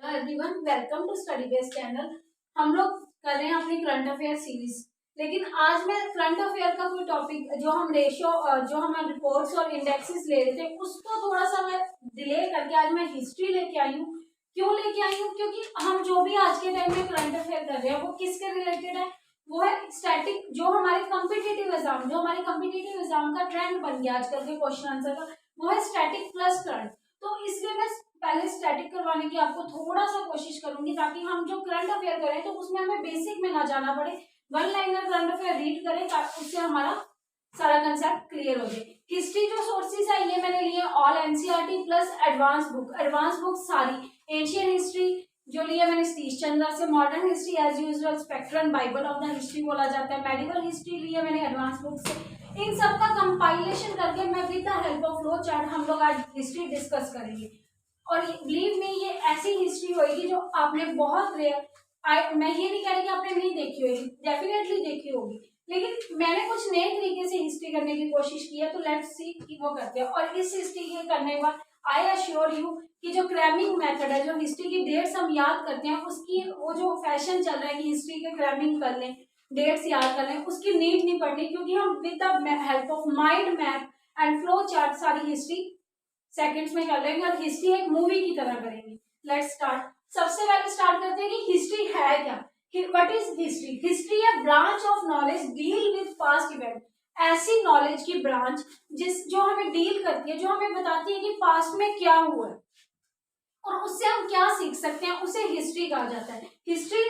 Hello everyone, welcome to study base channel. हम लोग कर रहे हैं अपनी करंट अफेयर सीरीज, लेकिन आज मैं करंट अफेयर का कोई टॉपिक जो हम रेशियो जो हम रिपोर्ट्स और इंडेक्सेस ले रहे थे उसको थोड़ा सा मैं डिले करके आज मैं हिस्ट्री लेके आई हूँ। क्यों लेके आई हूँ? क्योंकि हम जो भी आज के टाइम में करंट अफेयर कर रहे हैं वो किसके रिलेटेड है? वो है स्टैटिक, जो हमारे कॉम्पिटिटिव एग्जाम का ट्रेंड बन गया आजकल के क्वेश्चन आंसर का, वो है स्टैटिक प्लस करंट। तो इसलिए मैं पहले स्टैटिक करवाने की आपको थोड़ा सा कोशिश करूंगी ताकि हम जो करंट अफेयर करें तो उसमें हमें बेसिक में ना जाना पड़े, one liner current affair read करें ताकि उससे हमारा सारा कंसेप्ट क्लियर हो जाए। हिस्ट्री जो सोर्सेज है ये मैंने लिए all NCERT plus advance book सारी। एशियन हिस्ट्री जो लिया मैंने सतीश चंद्रा से, modern history as usual spectrum bible of the history बोला जाता है, मेडिवल हिस्ट्री लिया मैंने एडवांस बुक से। इन सब का कंपाइलेशन करके मैं with the help of flow chart हम लोग आज हिस्ट्री डिस्कस करेंगे। और बिलीव मी ये ऐसी हिस्ट्री होगी जो आपने बहुत रेयर, मैं ये नहीं कह रही कि आपने नहीं देखी होगी, डेफिनेटली देखी होगी, लेकिन मैंने कुछ नए तरीके से हिस्ट्री करने की कोशिश की है। तो लेट्स सी कि वो करते हैं। और इस हिस्ट्री के करने के बाद आई एश्योर यू कि जो क्रैमिंग मेथड है, जो हिस्ट्री की डेट्स हम याद करते हैं, उसकी वो जो फैशन चल रहा है कि हिस्ट्री के क्रैमिंग कर लें, डेट्स याद कर लें, उसकी नीड नहीं पड़नी, क्योंकि हम with the help of mind map and flow chart सारी हिस्ट्री सेकंड्स में कर लेंगे और हिस्ट्री एक मूवी की तरह करेंगे। Let's start. सबसे पहले स्टार्ट करते हैं कि हिस्ट्री है क्या। What is history? हिस्ट्री है branch of knowledge deal with past event. ऐसी नॉलेज की ब्रांच जो हमें डील करती है, जो हमें बताती है कि पास्ट में क्या हुआ है और उससे हम क्या सीख सकते हैं, उसे हिस्ट्री कहा जाता है। History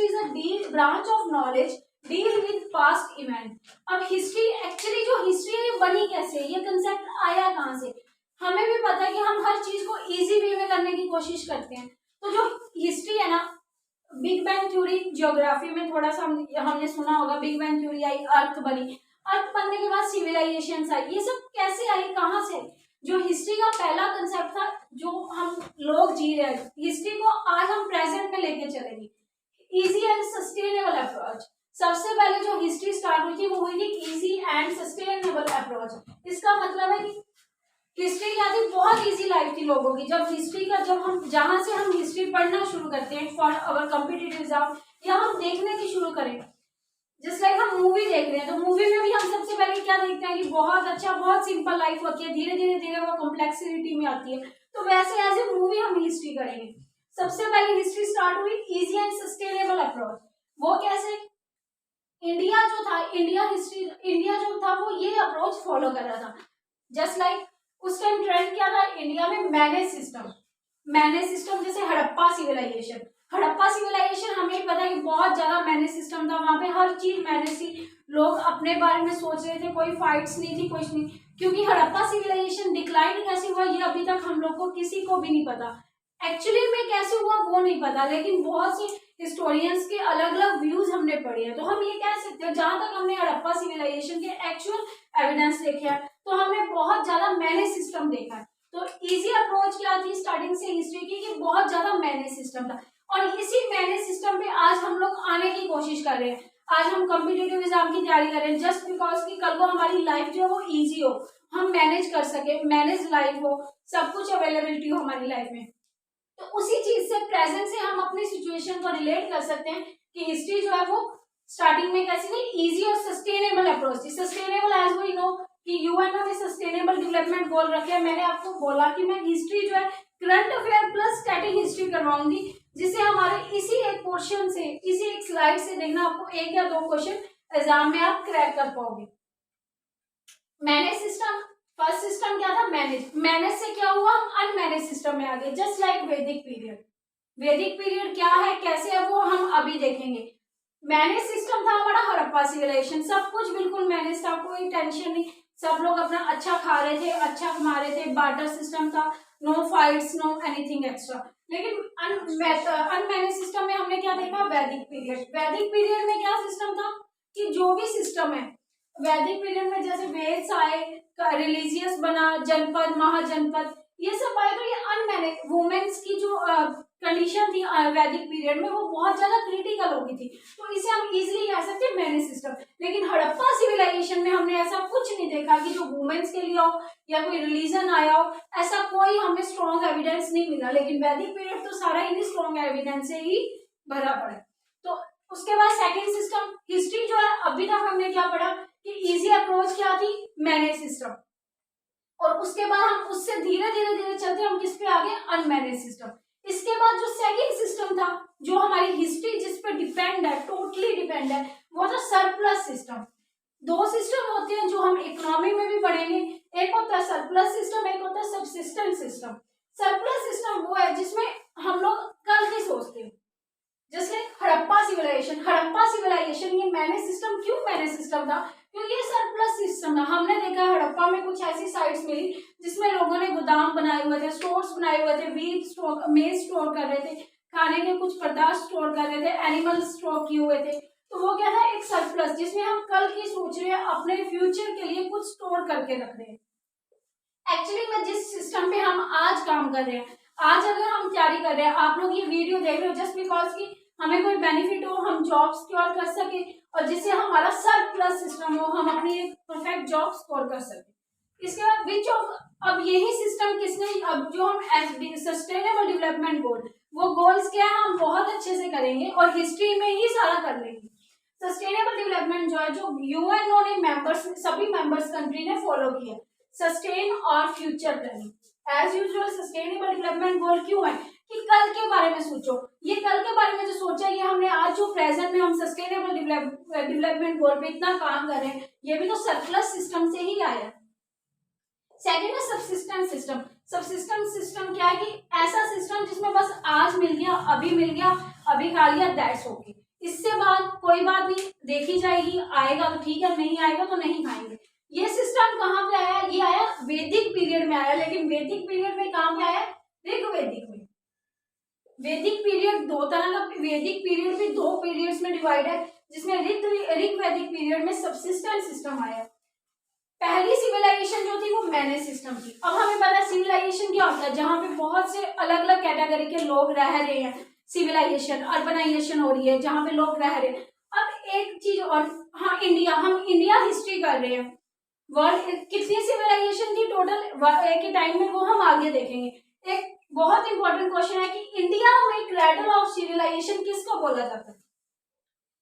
is a branch of knowledge deal with past event. अब हिस्ट्री एक्चुअली जो हिस्ट्री है ये बनी कैसे, ये कंसेप्ट आया कहाँ से? हमें भी पता है कि हम हर चीज को इजी वे में करने की कोशिश करते हैं। तो जो हिस्ट्री है ना, बिग बैंग थ्योरी ज्योग्राफी में थोड़ा सा हमने सुना होगा, बिग बैंग थ्योरी आई, अर्थ बनी, अर्थ बनने के बाद सिविलाइजेशन आई, ये सब कैसे आई, कहाँ से? जो हिस्ट्री का पहला कंसेप्ट था, जो हम लोग जी रहे हैं, हिस्ट्री को आज हम प्रेजेंट में लेके चलेंगे। Easy and sustainable approach. सबसे पहले जो हिस्ट्री स्टार्ट हुई थी वो हुई थी इजी एंड सस्टेनेबल अप्रोच। इसका मतलब है कि हिस्ट्री क्या थी? बहुत इजी लाइफ थी लोगों की। जब हम जहां से हम हिस्ट्री पढ़ना शुरू करते हैं फॉर अवर कॉम्पिटिटिव एग्जाम, या हम देखने की शुरू करें, जस्ट लाइक हम मूवी देख रहे हैं, तो मूवी में भी हम सबसे पहले क्या देखते हैं कि बहुत अच्छा, बहुत सिंपल लाइफ होती है, धीरे धीरे वो कॉम्प्लेक्सिटी में आती है। तो वैसे एज ए मूवी हम हिस्ट्री करेंगे। सबसे पहले हिस्ट्री स्टार्ट हुई इजी एंड सस्टेनेबल अप्रोच। वो कैसे? इंडिया जो था वो ये अप्रोच फॉलो कर रहा था। जस्ट लाइक उस टाइम ट्रेंड क्या था इंडिया में? मैनेज सिस्टम जैसे हड़प्पा सिविलाइजेशन हमें पता है कि बहुत ज्यादा मैनेज सिस्टम था। वहां पे हर चीज मैनेज थी, लोग अपने बारे में सोच रहे थे, कोई फाइट्स नहीं थी, कुछ नहीं। क्योंकि हड़प्पा सिविलाइजेशन डिक्लाइन कैसे हुआ ये अभी तक हम लोग को किसी को भी नहीं पता, एक्चुअली में कैसे हुआ वो नहीं पता, लेकिन बहुत से हिस्टोरियंस के अलग अलग व्यूज हमने पढ़े हैं। तो हम ये कह सकते हैं, जहां तक हमने हड़प्पा सिविलाइजेशन के एक्चुअल एविडेंस देखे हैं, तो हमने बहुत ज्यादा मैनेज सिस्टम देखा है। तो इजी अप्रोच क्या थी स्टार्टिंग से हिस्ट्री की, कि बहुत ज्यादा मैनेज सिस्टम था। और इसी मैनेज सिस्टम पे आज हम लोग आने की कोशिश कर रहे हैं। आज हम कॉम्पिटिटिव एग्जाम की तैयारी कर रहे हैं जस्ट बिकॉज कि कल को हमारी लाइफ जो है वो इजी हो, हम मैनेज कर सके, मैनेज लाइफ हो, सब कुछ अवेलेबिलिटी हो हमारी लाइफ में। तो उसी चीज से, प्रेजेंट से हम अपनी सिचुएशन को रिलेट कर सकते हैं कि हिस्ट्री जो है वो स्टार्टिंग में कैसी थी, इजी और सस्टेनेबल अप्रोच थी। सस्टेनेबल एज वी नो कि यूएनओ ने सस्टेनेबल डेवलपमेंट गोल रखे हैं। मैंने आपको बोला कि मैं हिस्ट्री जो है current affair plus static history करवाऊंगी, जिससे हमारे इसी एक पोर्शन से, इसी एक स्लाइड से देखना, आपको एक या दो क्वेश्चन एग्जाम में आप क्रैक कर पाओगे। मैनेज सिस्टम, फर्स्ट सिस्टम क्या था? मैनेज से क्या हुआ? हम अनमैनेज सिस्टम में आ गए, जस्ट लाइक वैदिक पीरियड क्या है, कैसे है, वो हम अभी देखेंगे। मैनेज सिस्टम था हमारा हड़प्पा सिविलाइजेशन, सब कुछ बिल्कुल मैनेज था, कोई टेंशन नहीं, सब लोग अपना अच्छा खा रहे थे, अच्छा कमा रहे थे, बार्टर सिस्टम था, no fights, no anything extra. लेकिन अनमैनेज सिस्टम में हमने क्या देखा? वैदिक पीरियड में क्या सिस्टम था कि जो भी सिस्टम है वैदिक पीरियड में, जैसे वेद्स आए, रिलीजियस बना, जनपद, महाजनपद, ये सब पाए तो ये अनमैनेज वुमेन्स की जो कंडीशन थी वैदिक पीरियड में वो बहुत ज्यादा क्रिटिकल हो गई थी, तो इसे हम इजीली कह सकते हैं मैनेज सिस्टम। लेकिन हड़प्पा सिविलाइजेशन में हमने ऐसा कुछ नहीं देखा कि जो वुमेन्स के लिए हो या कोई रिलीजन आया हो, ऐसा कोई हमें स्ट्रॉन्ग एविडेंस नहीं मिला। लेकिन वैदिक पीरियड तो सारा इन्हीं स्ट्रॉन्ग एविडेंस से ही भरा पड़ा है। तो उसके बाद सेकंड सिस्टम हिस्ट्री जो है, अभी तक हमने क्या पढ़ा कि इजी अप्रोच क्या थी, मैनेज सिस्टम, और उसके बाद हम उससे धीरे धीरे धीरे चलते हम किस पे आगे, अनमैनेज सिस्टम। इसके बाद जो सेकंड सिस्टम था जो हमारी हिस्ट्री जिस पे डिपेंड है, टोटली डिपेंड है, वो था सरप्लस सिस्टम। दो सिस्टम होते हैं जो हम इकोनॉमी में भी पढ़ेंगे, एक होता है सरप्लस सिस्टम, एक होता है सबसिस्टेंस सिस्टम। सरप्लस सिस्टम वो है जिसमें हम लोग कल की सोचते हैं, जैसे हड़प्पा सिविलाइजेशन ये मैनेज सिस्टम। क्यों मैनेज सिस्टम था, क्योंकि ये सरप्लस सिस्टम था। हमने देखा हड़प्पा में कुछ ऐसी साइट्स मिली जिसमें लोगों ने गोदाम बनाए हुए थे, स्टोर्स बनाए हुए थे, वीट स्टोर, मेज स्टोर कर रहे थे, खाने के कुछ पदार्थ स्टोर कर रहे थे, एनिमल स्टोर किए हुए थे। तो वो क्या था, एक सरप्लस जिसमें हम कल की सोच रहे हैं, अपने फ्यूचर के लिए कुछ स्टोर करके रख रहे हैं। एक्चुअली में जिस सिस्टम पे हम आज काम कर रहे हैं, आज अगर हम तैयारी कर रहे हैं, आप लोग ये वीडियो देख रहे हो जस्ट बिकॉज की हमें कोई बेनिफिट हो, हम जॉब सिक्योर कर सके और जिससे हमारा सरप्लस सिस्टम हो, हम अपनी एक परफेक्ट जॉब स्कोर कर सके। इसके बाद विच ऑफ, अब यही सिस्टम किसने, अब जो हम सस्टेनेबल डेवलपमेंट गोल, वो गोल्स क्या है हम बहुत अच्छे से करेंगे और हिस्ट्री में ही सारा कर लेंगे। सस्टेनेबल डेवलपमेंट जो है, जो यूएनओ ने मेंबर्स, सभी मेंबर्स कंट्री ने फॉलो किया, सस्टेन और future planning. As usual sustainable development goal क्यों है कि कल के बारे में सोचो। ये कल के बारे में जो सोचा, ये हमने आज जो प्रेजेंट में हम सस्टेनेबल डेवलपमेंट गोल पे इतना काम कर रहे हैं, ये भी तो सरप्लस सिस्टम से ही आया। सेकेंड है सबसिस्टेंस सिस्टम। सबसिस्टेंस सिस्टम क्या है कि ऐसा सिस्टम जिसमें बस आज मिल गया, अभी मिल गया, अभी खा लिया, दैट्स ओके, इससे बाद कोई बात नहीं, देखी जाएगी, आएगा तो ठीक है, नहीं आएगा तो नहीं खाएंगे। ये सिस्टम कहाँ पे आया, ये आया वैदिक पीरियड में आया। लेकिन वैदिक पीरियड में कहाँ पे आया, ऋग्वैदिक में। वैदिक पीरियड दो तरह का, वैदिक पीरियड भी दो पीरियड्स में डिवाइड है, जिसमें ऋग्वैदिक पीरियड में सबसिस्टेंस सिस्टम आया। पहली सिविलाइजेशन जो थी वो मैनेज सिस्टम थी। अब हमें पता है सिविलाइजेशन क्या होता है, जहाँ पे बहुत से अलग अलग कैटेगरी के लोग रह रहे हैं, सिविलाइजेशन, अर्बनाइजेशन हो रही है, जहाँ पे लोग रह रहे हैं। अब एक चीज और, हाँ इंडिया, हम इंडिया हिस्ट्री कर रहे हैं, वर्ल्ड कितनी सिविलाइजेशन थी टोटल एक ही टाइम में, वो हम आगे देखेंगे। एक बहुत इंपॉर्टेंट क्वेश्चन है कि इंडिया में क्रेडल ऑफ सिविलाइजेशन किसको बोला जाता है।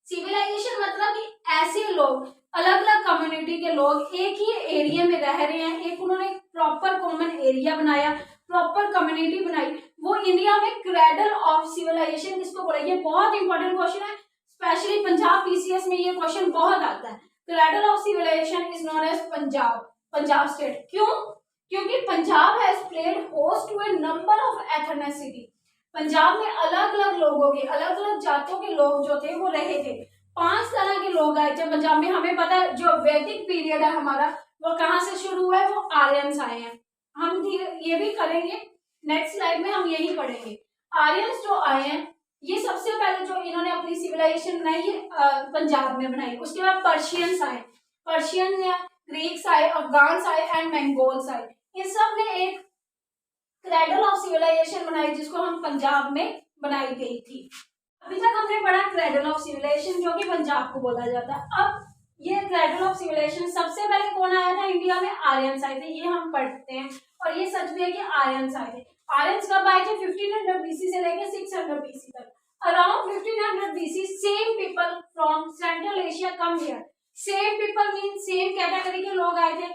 सिविलाइजेशन मतलब कि ऐसे लोग, अलग अलग कम्युनिटी के लोग एक ही एरिया में रह रहे हैं, एक उन्होंने प्रॉपर कॉमन एरिया बनाया, प्रॉपर कम्युनिटी बनाई, वो इंडिया में क्रेडल ऑफ सिविलाइजेशन किसको बोला। ये बहुत इंपॉर्टेंट क्वेश्चन है, स्पेशली पंजाब पीसीएस में ये क्वेश्चन बहुत आता है। Cradle of civilization is known as Punjab state. क्यों, क्योंकि Punjab has played host to a number of ethnicity. Punjab में अलग अलग लोगों के, अलग अलग जातों के लोग जो थे वो रहे थे। 5 तरह के लोग आए थे पंजाब में। हमें पता है जो वैदिक पीरियड है हमारा, वो कहाँ से शुरू हुआ है, वो आर्यंस आए हैं। हम धीरे ये भी करेंगे, नेक्स्ट स्लाइड में हम यही पढ़ेंगे। आर्यंस जो आए हैं, ये सबसे पहले जो इन्होंने अपनी सिविलाइजेशन बनाई है पंजाब में बनाई। उसके बाद पर्शियंस आए, पर्शियन या ग्रीक्स आए, अफगान्स आए एंड मंगोल्स आए। इन सब ने एक क्रेडल ऑफ सिविलाइजेशन बनाई जिसको हम पंजाब में बनाई गई थी। अभी तक हमने पढ़ा क्रेडल ऑफ सिविलाइजेशन जो कि पंजाब को बोला जाता है। अब ये क्रेडल ऑफ सिविलाइजेशन सबसे पहले कौन आया था इंडिया में, आर्यंस आए थे, ये हम पढ़ते हैं। और ये सच भी है कि आर्यंस आए थे। आर्यंस कब आए थे, 1500 BC से लेकर 600 BC तक। Around 1500 BC same people from central Asia come here. Same people mean same category के लोग आए थे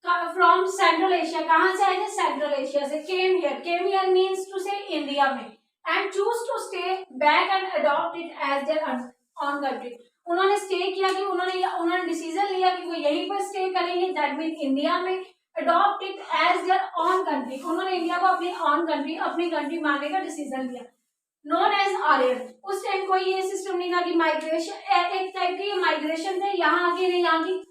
फ्रॉम सेंट्रल एशिया। कहाँ से आए थे, सेंट्रल एशिया से। Came here means to say India में, and choose to stay back and adopt it as their own country. उन्होंने स्टे किया कि उन्होंने डिसीजन लिया कि वो यहीं पर स्टे करेंगे, दैट मीन इंडिया में। Adopt it as their own country, उन्होंने इंडिया को अपनी ऑन कंट्री, अपनी कंट्री मानने का डिसीजन लिया। Known as Aryan. उस टाइम कोई ये सिस्टम नहीं था कि माइग्रेशन, एक टाइप की माइग्रेशन थे, यहाँ आके नहीं, यहाँ की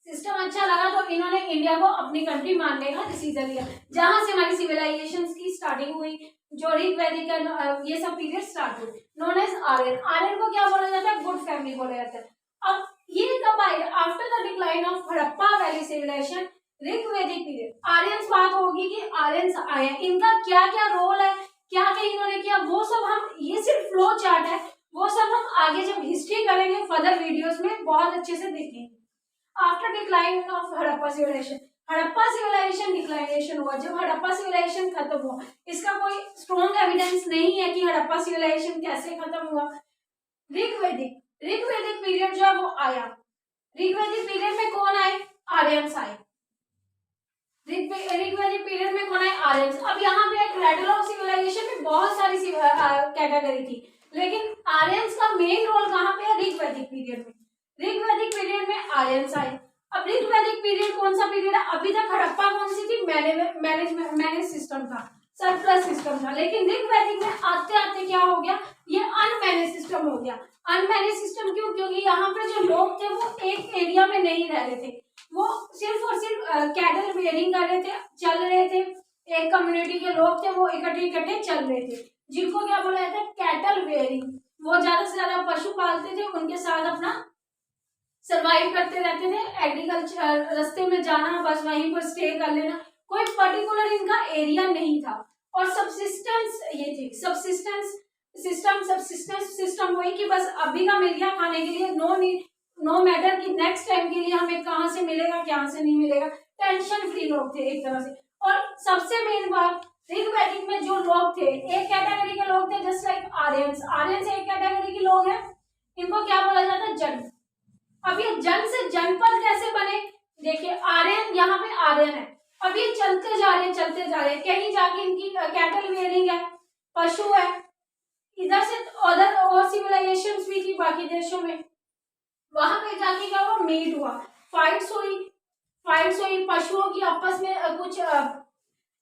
सिस्टम अच्छा लगा तो इन्होंने इंडिया को अपनी कंट्री मानने का डिसीजन लिया, जहां से हमारी सिविलाइजेशन की स्टार्टिंग हुई, जो ऋग्वैदिक ये सब पीरियड स्टार्ट हुए। Known as Aryan. आर्यन को क्या बोला जाता है, गुड फैमिली बोला जाता है। अब ये कब आए, after the decline of Harappa valley civilization ऋग्वैदिक पीरियड, आर्यंस बात होगी कि आर्यंस आए, इनका क्या क्या रोल है, क्या क्या इन्होंने किया, वो सब हम, ये सिर्फ फ्लो चार्ट है, वो सब हम आगे जब हिस्ट्री करेंगे फर्दर वीडियोस में बहुत अच्छे से देखेंगे। After decline of Harappa civilization, Harappa civilization declination हुआ, जब हड़प्पा सिविलाइजेशन खत्म हुआ, इसका कोई स्ट्रॉन्ग एविडेंस नहीं है कि हड़प्पा सिविलाइजेशन कैसे खत्म हुआ। ऋग्वैदिक पीरियड जो है वो आया, ऋग्वैदिक पीरियड में कौन आए, आर्यंस आए, ऋग्वैदिक पीरियड में कौन आए, आर्यंस। अब यहाँ पे क्रेडल ऑफ सिविलाइजेशन में बहुत सारी कैटेगरी थी, लेकिन आर्यंस का मेन रोल कहाँ पे है, ऋग्वैदिक पीरियड में, ऋग्वैदिक पीरियड में आर्यंस आए। अब ऋग्वैदिक पीरियड कौन सा पीरियड है, अभी तक हड़प्पा कौन सी थी, मैनेज सिस्टम था, सरप्लस सिस्टम था, लेकिन ऋग्वैदिक में आते आते क्या हो गया, ये अनमैनेज सिस्टम हो गया। अनमैनेज सिस्टम क्यों, क्योंकि यहाँ पे जो लोग थे वो एक एरिया में नहीं रह रहे थे, वो सिर्फ और सिर्फ कैटल बेयरिंग कर रहे थे, चल रहे थे, एक कम्युनिटी के लोग थे वो इकट्ठे इकट्ठे चल रहे थे, जिनको क्या बोला जाता है, कैटल बेयरिंग। वो ज्यादा से ज्यादा पशु पालते थे, उनके साथ अपना सरवाइव करते रहते थे, एग्रीकल्चर रास्ते में जाना, बस वहीं पर स्टे कर लेना, कोई पर्टिकुलर इनका एरिया नहीं था। और सबसिस्टेंस ये थी, सबसिस्टेंस सिस्टम वही कि बस अभी का मिल गया खाने के लिए, नो मैटर कि नेक्स्ट टाइम के लिए हमें कहाँ से मिलेगा कहाँ से नहीं मिलेगा, टेंशन फ्री लोग थे एक तरह से। और सबसे मेन बात, ऋग्वैदिक में जो लोग थे, एक कैटेगरी के लोग थे जस्ट लाइक आर्यंस, आर्यंस एक कैटेगरी के लोग हैं, इनको क्या बोला जाता है, जन। अब ये जन से जनपद कैसे बने, देखिए आर्यन, यहाँ पे आर्यन है, अब ये चलते जा रहे हैं, कहीं जाके इनकी कैटल वेयरिंग है, पशु है, इधर से अदर और सिविलाइजेशंस भी थी बाकी देशों में, वहां पे जाके क्या हुआ, मीट हुआ, फाइट्स हुई पशुओं की आपस में कुछ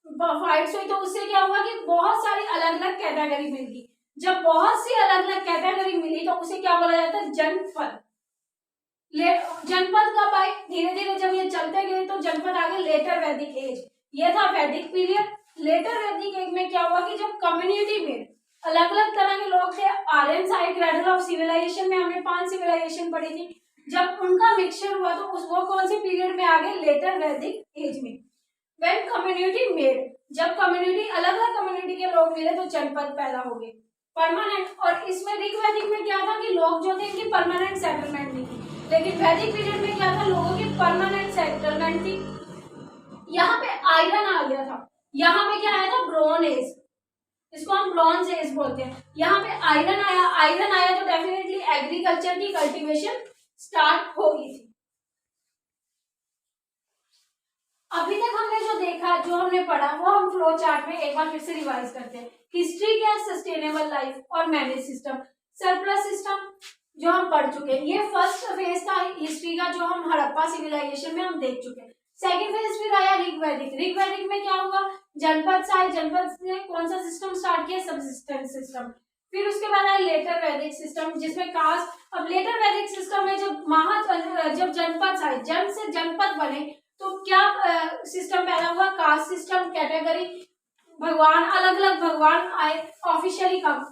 फाइट्स हुई, तो उससे क्या हुआ कि बहुत सारी अलग अलग कैटेगरी मिल गई। जब बहुत सी अलग अलग कैटेगरी मिली तो उसे क्या बोला जाता है, जनपद। जनपद कब आए, धीरे धीरे जब ये चलते गए तो जनपद आ गए लेटर वैदिक एज, ये था वैदिक पीरियड। लेटर वैदिक एज में क्या हुआ कि जब कम्युनिटी में अलग अलग तरह के लोग थे, आर्यंस आए, क्रेडल ऑफ सिविलाइजेशन में हमने 5 सिविलाइजेशन पढ़ी थी, जब उनका मिक्सचर हुआ तो वो कौन से पीरियड में आ गए, लेटर वैदिक एज में। व्हेन कम्युनिटी मेड, जब कम्युनिटी अलग अलग कम्युनिटी के लोग मिले तो जनपद पैदा हो गए परमानेंट। और इसमें ऋग्वैदिक में क्या था कि लोग जो थे इनकी परमानेंट सेटलमेंट नहीं थी, लेकिन वैदिक पीरियड में क्या था, लोगों की परमानेंट सेटलमेंट थी। यहाँ पे आयरन आ गया था, यहाँ पे क्या आया था, ब्रोंज एज, इसको हम ब्रॉन्ज एज बोलते हैं। यहाँ पे आयरन आया तो डेफिनेटली एग्रीकल्चर की कल्टीवेशन स्टार्ट हो गई थी। अभी तक हमने जो देखा, जो हमने पढ़ा, वो हम फ्लो चार्ट में एक बार फिर से रिवाइज करते हैं। हिस्ट्री क्या है, सस्टेनेबल लाइफ और मैनेज सिस्टम, सरप्लस सिस्टम जो हम पढ़ चुके हैं, ये फर्स्ट फेज था हिस्ट्री का, जो हम हड़प्पा सिविलाइजेशन में हम देख चुके हैं। सेकेंड फेज फिर आया ऋग्वैदिक में क्या हुआ, जनपद से आए, जनपद ने कौन सा सिस्टम स्टार्ट किया, सबसिस्टेंस सिस्टम। फिर उसके बाद आया लेटर वैदिक सिस्टम, जिसमें कास्ट। अब लेटर वैदिक सिस्टम में जब जनपद आए, जन से जनपद बने, तो क्या सिस्टम पैदा हुआ, कास्ट सिस्टम, कैटेगरी, भगवान, अलग अलग भगवान आए, ऑफिशियली कम,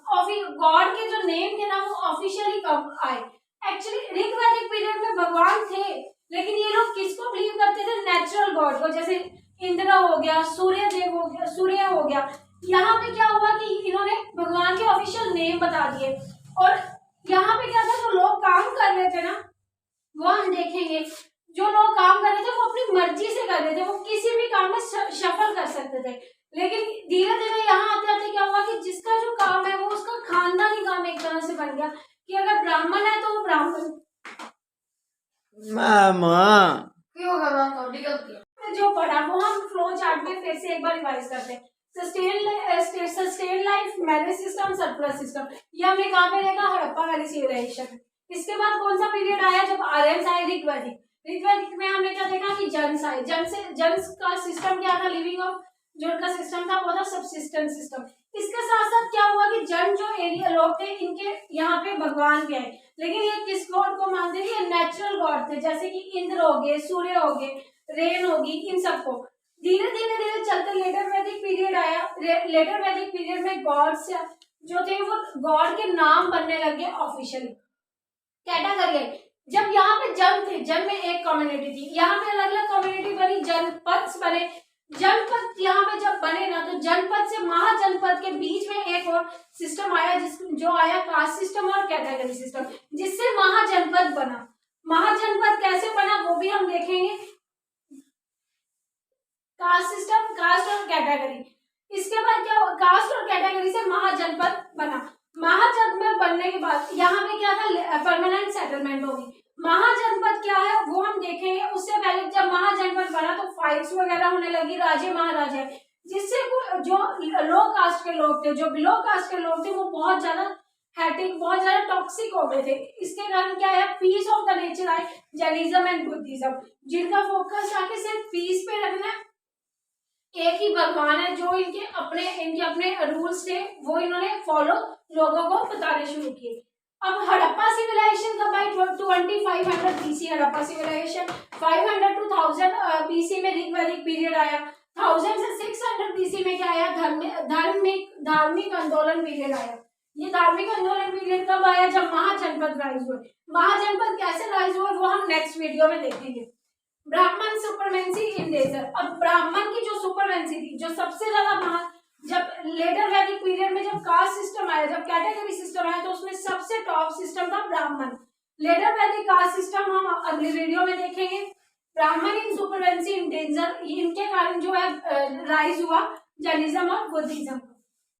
गॉड के जो नेम थे ना वो ऑफिशियली कम आए। एक्चुअली ऋग्वैदिक पीरियड में भगवान थे, लेकिन ये लोग किसको बिलीव करते थे, नेचुरल गॉड को, जैसे इंद्र हो गया, सूर्य हो गया। यहाँ पे क्या हुआ कि इन्होंने भगवान के ऑफिशियल नेम बता दिए, और यहाँ पे क्या था, जो लोग काम कर रहे थे ना, वो हम देखेंगे, जो लोग काम कर रहे थे वो अपनी मर्जी से कर रहे थे, वो किसी भी काम में सफल कर सकते थे। लेकिन धीरे धीरे यहाँ आते आते क्या हुआ कि जिसका जो काम है वो उसका खानदानी काम एक तरह से बन गया, कि अगर ब्राह्मण है तो वो ब्राह्मण, जो पढ़ा वो हम फ्लो चार्ट में फिर से एक बार रिवाइज करते हैं। Sustain life, manage system, surplus system, ये हमने कहाँ पे देखा, हड़प्पा वैली सिविलाइजेशन। इसके बाद कौन सा पीरियड आया, जब आर्यंस आए, ऋग्वैदिक में हमने क्या देखा कि जन्स आए, जन्स का सिस्टम क्या था, लिविंग ऑफ, जो उनका सिस्टम था वो था सबसिस्टेंस सिस्टम। इसके साथ साथ क्या हुआ कि जन जो एरिया लोग थे, इनके यहाँ पे भगवान भी आए, लेकिन ये किस गॉड को मानते थे, ये नेचुरल गॉड थे, जैसे कि इंद्र हो गए, सूर्य हो गए, रेन होगी, इन सबको। धीरे धीरे चलते लेटर वैदिक पीरियड आया। लेटर वैदिक पीरियड में गॉड्स जो थे वो गॉड के नाम बनने लगे ऑफिशियली, कैटेगरी है। जब यहाँ पे जन थे, जन में एक कम्युनिटी थी, यहाँ पे अलग अलग कम्युनिटी बनी, जनपद बने। जनपद यहाँ पे जब बने ना, तो जनपद से महाजनपद के बीच में एक और सिस्टम आया, जो आया कास्ट सिस्टम और कैटेगरी सिस्टम, जिससे महाजनपद बना। महाजनपद कैसे बना वो भी हम देखेंगे। कास्ट सिस्टम, कास्ट और कैटेगरी। इसके बाद क्या हुआ, कास्ट और कैटेगरी से महाजनपद बना। महाजनपद बनने के बाद यहाँ पे क्या था, परमानेंट सेटलमेंट होगी। महाजनपद क्या है वो हम देखेंगे। उससे पहले जब महाजनपद बना तो फाइट्स वगैरह होने लगी, राजे महाराजे, जिससे जो लो कास्ट के लोग थे, जो बिलो कास्ट के लोग थे, वो बहुत ज्यादा हैटिक, बहुत ज्यादा टॉक्सिक हो गए थे। इसके कारण क्या है, पीस ऑफ द नेचर आए जैनिज्म एंड बुद्धिज्म, जिनका फोकस आके सिर्फ पीस पे रखना है। एक ही भगवान है, जो इनके अपने रूल्स थे वो इन्होंने फॉलो लोगों को बताने शुरू किए। अब हड़प्पा सिविलाइजेशन कब आई, 2500 BC Harappa civilization. 500 to 1000 BC में ऋग्वैदिक पीरियड आया। 1000 से 600 बीसी में क्या आया, धार्मिक आंदोलन पीरियड आया। ये धार्मिक आंदोलन पीरियड कब आया, जब महाजनपद राइज हुए। महाजनपद कैसे राइज हुए वो हम नेक्स्ट वीडियो में देखेंगे। ब्राह्मण सुपरमेंसी इन डेजर। अब ब्राह्मण की जो सुपरमेंसी थी, जो सबसे ज्यादा जब लेटर वैदिक पीरियड में जब कास्ट सिस्टम आया, जब कैटेगरी सिस्टम आया, तो उसमें सबसे टॉप सिस्टम था ब्राह्मण। लेटर वैदिक कास्ट सिस्टम हम अगली वीडियो में देखेंगे। ब्राह्मण इन सुपरमेंसी इन डेजर, इनके कारण जो है राइज हुआ जैनिज्म और बुद्धिज्म।